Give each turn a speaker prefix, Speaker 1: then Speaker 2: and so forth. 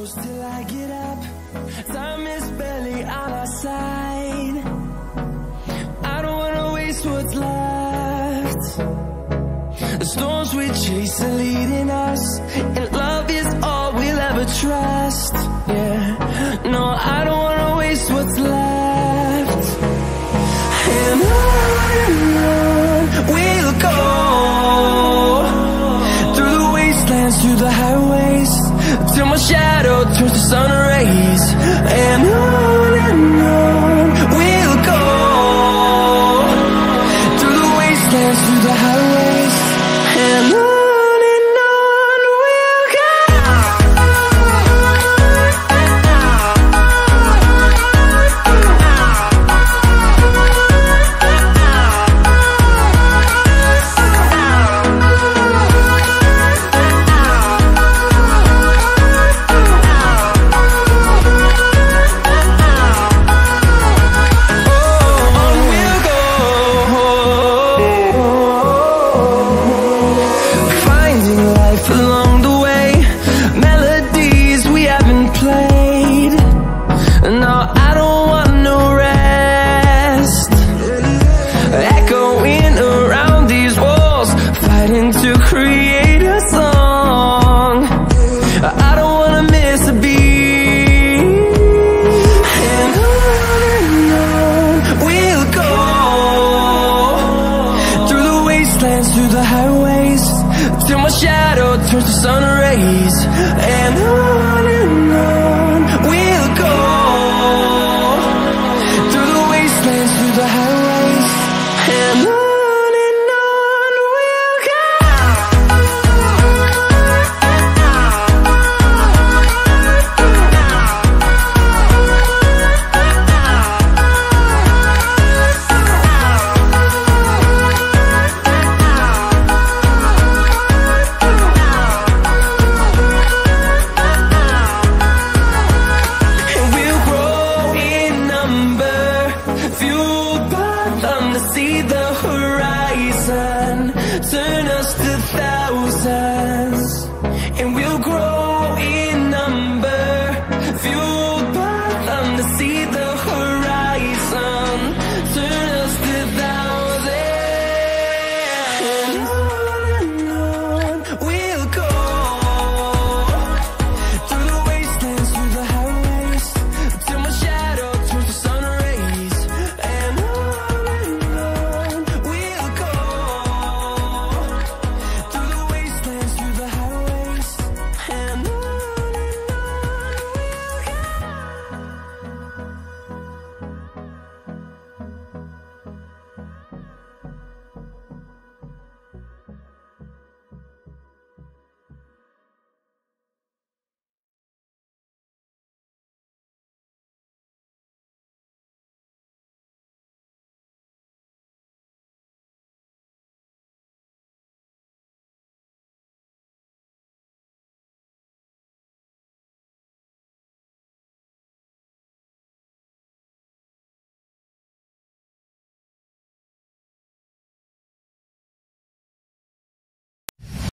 Speaker 1: close till I get up. Time is barely on our side. I don't wanna waste what's left. The storms we chase are leading us, and love is all we'll ever trust. Yeah, no, I don't wanna waste what's left. And on we'll go, through the wastelands, through the highways, till my shadow turns to sun rays. And on we'll go, through the wastelands, through the highways, and on we'll go. To create a song, I don't wanna miss a beat. And on we'll go, through the wastelands, through the highways, till my shadow turns to sun